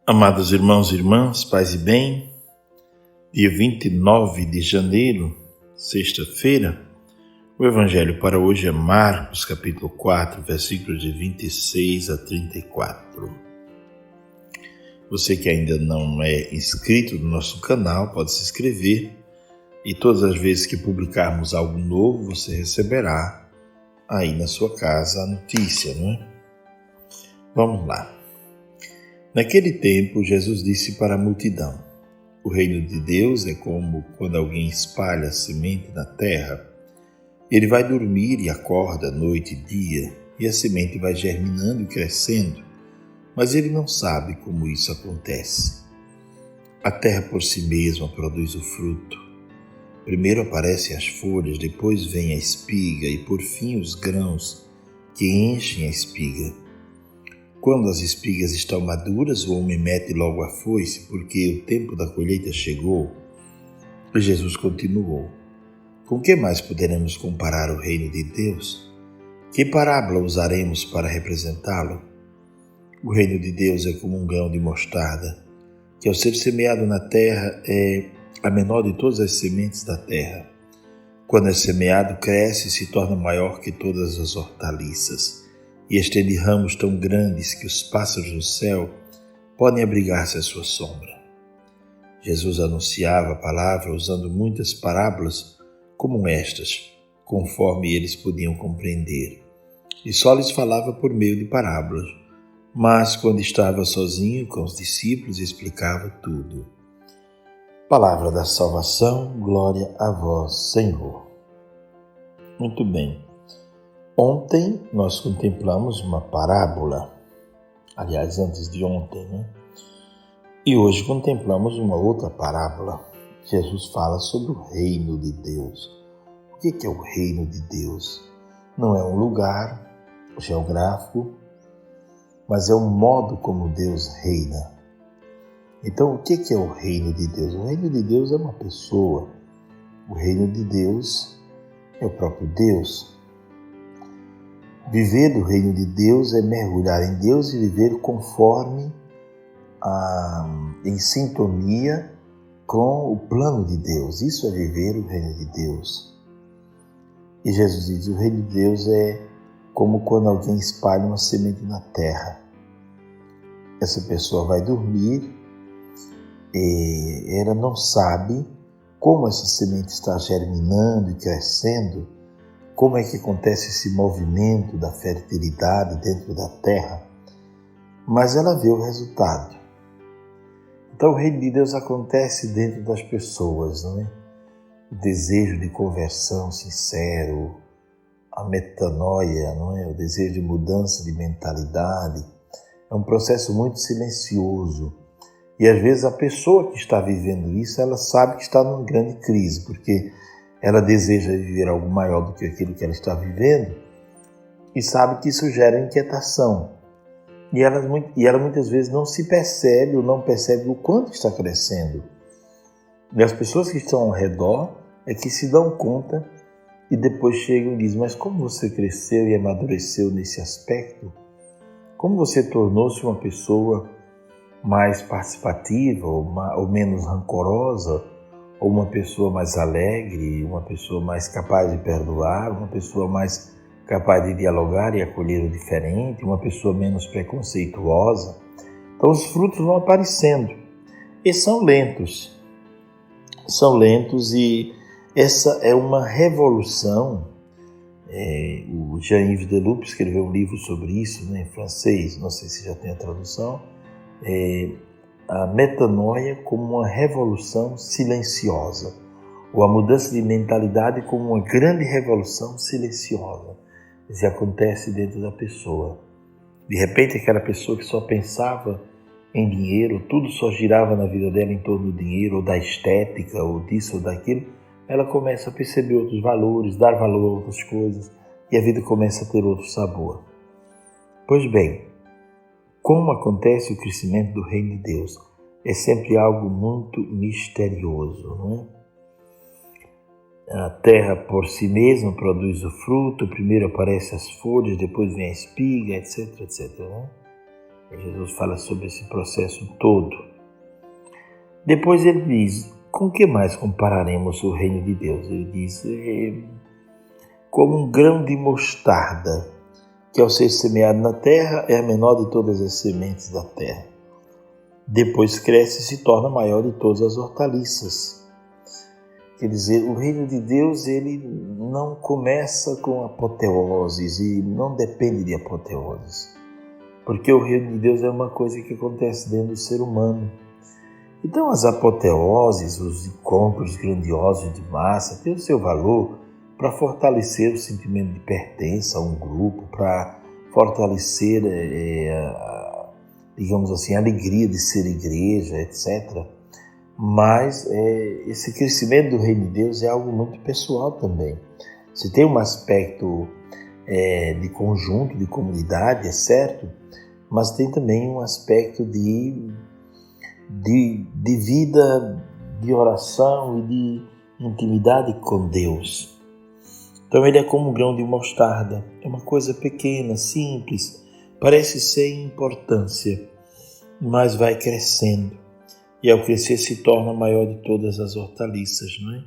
Amados irmãos e irmãs, paz e bem, dia 29 de janeiro, sexta-feira, o Evangelho para hoje é Marcos, capítulo 4, versículos de 26 a 34. Você que ainda não é inscrito no nosso canal, pode se inscrever e todas as vezes que publicarmos algo novo, você receberá aí na sua casa a notícia, não é? Vamos lá. Naquele tempo, Jesus disse para a multidão: o reino de Deus é como quando alguém espalha semente na terra. Ele vai dormir e acorda noite e dia, e a semente vai germinando e crescendo, mas ele não sabe como isso acontece. A terra por si mesma produz o fruto. Primeiro aparecem as folhas, depois vem a espiga e por fim os grãos que enchem a espiga. Quando as espigas estão maduras, o homem mete logo a foice, porque o tempo da colheita chegou. E Jesus continuou: com que mais poderemos comparar o reino de Deus? Que parábola usaremos para representá-lo? O reino de Deus é como um grão de mostarda, que ao ser semeado na terra é a menor de todas as sementes da terra. Quando é semeado, cresce e se torna maior que todas as hortaliças, e estende ramos tão grandes que os pássaros do céu podem abrigar-se à sua sombra. Jesus anunciava a palavra usando muitas parábolas como estas, conforme eles podiam compreender, e só lhes falava por meio de parábolas, mas quando estava sozinho com os discípulos explicava tudo. Palavra da salvação, glória a vós, Senhor. Muito bem. Ontem nós contemplamos uma parábola, aliás, antes de ontem, né? E hoje contemplamos uma outra parábola. Jesus fala sobre o reino de Deus. O que é o reino de Deus? Não é um lugar geográfico, mas é um modo como Deus reina. Então, o que é o reino de Deus? O reino de Deus é uma pessoa. O reino de Deus é o próprio Deus. Viver do reino de Deus é mergulhar em Deus e viver conforme, em sintonia com o plano de Deus. Isso é viver o reino de Deus. E Jesus diz: o reino de Deus é como quando alguém espalha uma semente na terra. Essa pessoa vai dormir e ela não sabe como essa semente está germinando e crescendo. Como é que acontece esse movimento da fertilidade dentro da terra? Mas ela vê o resultado. Então o reino de Deus acontece dentro das pessoas, não é? O desejo de conversão sincero, a metanoia, não é? O desejo de mudança de mentalidade. É um processo muito silencioso. E às vezes a pessoa que está vivendo isso, ela sabe que está numa grande crise, porque ela deseja viver algo maior do que aquilo que ela está vivendo e sabe que isso gera inquietação. E ela muitas vezes não se percebe ou não percebe o quanto está crescendo. E as pessoas que estão ao redor é que se dão conta e depois chegam e dizem: mas como você cresceu e amadureceu nesse aspecto? Como você tornou-se uma pessoa mais participativa ou menos rancorosa? Ou uma pessoa mais alegre, uma pessoa mais capaz de perdoar, uma pessoa mais capaz de dialogar e acolher o diferente, uma pessoa menos preconceituosa. Então os frutos vão aparecendo e são lentos e essa é uma revolução. O Jean-Yves Deloup escreveu um livro sobre isso, né, em francês, não sei se já tem a tradução, a metanoia como uma revolução silenciosa, ou a mudança de mentalidade como uma grande revolução silenciosa. Isso acontece dentro da pessoa. De repente, aquela pessoa que só pensava em dinheiro, tudo só girava na vida dela em torno do dinheiro, ou da estética, ou disso ou daquilo, ela começa a perceber outros valores, dar valor a outras coisas, e a vida começa a ter outro sabor. Pois bem, como acontece o crescimento do reino de Deus? É sempre algo muito misterioso, não é? A terra por si mesma produz o fruto, primeiro aparecem as folhas, depois vem a espiga, etc, etc. Né? Jesus fala sobre esse processo todo. Depois ele diz, com que mais compararemos o reino de Deus? Ele diz, como um grão de mostarda, que ao ser semeado na terra é a menor de todas as sementes da terra. Depois cresce e se torna maior de todas as hortaliças. Quer dizer, o reino de Deus ele não começa com apoteoses e não depende de apoteoses. Porque o reino de Deus é uma coisa que acontece dentro do ser humano. Então as apoteoses, os encontros grandiosos de massa, têm o seu valor para fortalecer o sentimento de pertença a um grupo, para fortalecer, digamos assim, a alegria de ser igreja, etc. Mas esse crescimento do reino de Deus é algo muito pessoal também. Você tem um aspecto de conjunto, de comunidade, é certo, mas tem também um aspecto de vida, de oração e de intimidade com Deus. Então ele é como um grão de mostarda, é uma coisa pequena, simples, parece sem importância, mas vai crescendo. E ao crescer se torna a maior de todas as hortaliças, não é?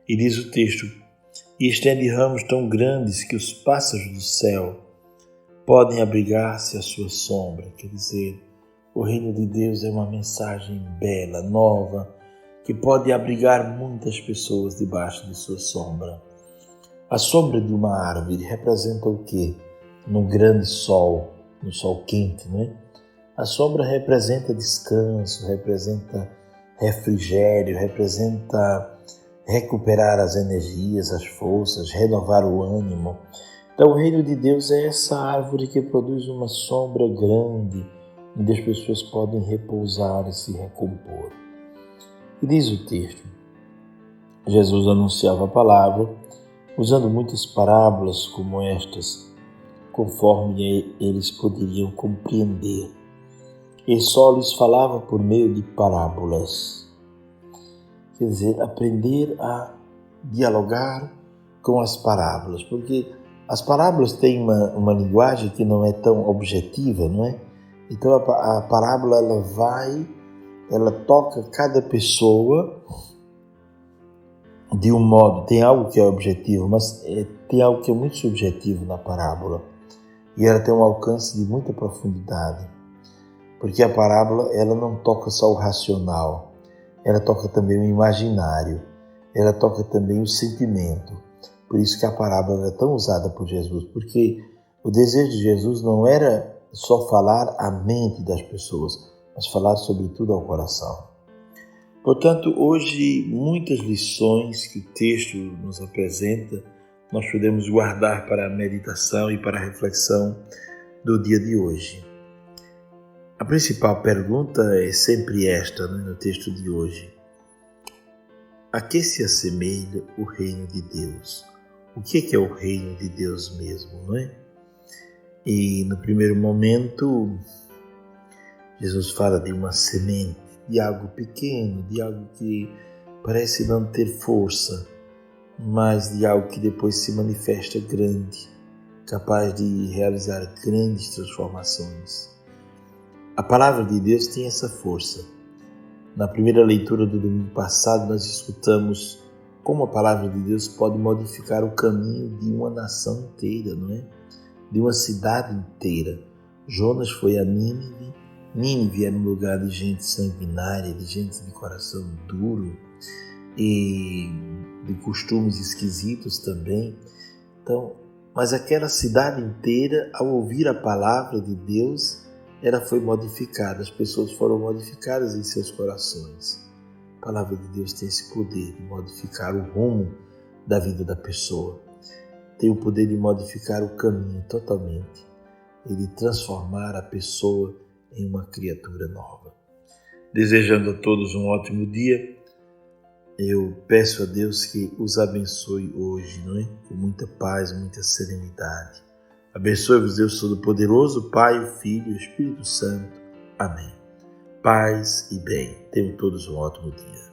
E diz o texto, e estende ramos tão grandes que os pássaros do céu podem abrigar-se à sua sombra. Quer dizer, o reino de Deus é uma mensagem bela, nova, que pode abrigar muitas pessoas debaixo de sua sombra. A sombra de uma árvore representa o quê? No grande sol, no sol quente, não é? A sombra representa descanso, representa refrigério, representa recuperar as energias, as forças, renovar o ânimo. Então o reino de Deus é essa árvore que produz uma sombra grande, onde as pessoas podem repousar e se recompor. E diz o texto, Jesus anunciava a palavra, usando muitas parábolas como estas, conforme eles poderiam compreender. E só lhes falava por meio de parábolas. Quer dizer, aprender a dialogar com as parábolas, porque as parábolas têm uma linguagem que não é tão objetiva, não é? Então a parábola ela toca cada pessoa de um modo, tem algo que é objetivo, mas tem algo que é muito subjetivo na parábola. E ela tem um alcance de muita profundidade. Porque a parábola ela não toca só o racional, ela toca também o imaginário, ela toca também o sentimento. Por isso que a parábola é tão usada por Jesus, porque o desejo de Jesus não era só falar à mente das pessoas, mas falar sobretudo ao coração. Portanto, hoje muitas lições que o texto nos apresenta, nós podemos guardar para a meditação e para a reflexão do dia de hoje. A principal pergunta é sempre esta, no texto de hoje. A que se assemelha o reino de Deus? O que é o reino de Deus mesmo, não é? E no primeiro momento, Jesus fala de uma semente, de algo pequeno, de algo que parece não ter força, mas de algo que depois se manifesta grande, capaz de realizar grandes transformações. A palavra de Deus tem essa força. Na primeira leitura do domingo passado, nós escutamos como a palavra de Deus pode modificar o caminho de uma nação inteira, não é? De uma cidade inteira. Jonas foi a Nínive. Nínive era um lugar de gente sanguinária, de gente de coração duro e de costumes esquisitos também. Então, mas aquela cidade inteira, ao ouvir a palavra de Deus, ela foi modificada, as pessoas foram modificadas em seus corações. A palavra de Deus tem esse poder de modificar o rumo da vida da pessoa. Tem o poder de modificar o caminho totalmente e de transformar a pessoa em uma criatura nova. Desejando a todos um ótimo dia, eu peço a Deus que os abençoe hoje, não é? Com muita paz, muita serenidade. Abençoe-vos Deus Todo-Poderoso, Pai, o Filho e o Espírito Santo. Amém. Paz e bem. Tenham todos um ótimo dia.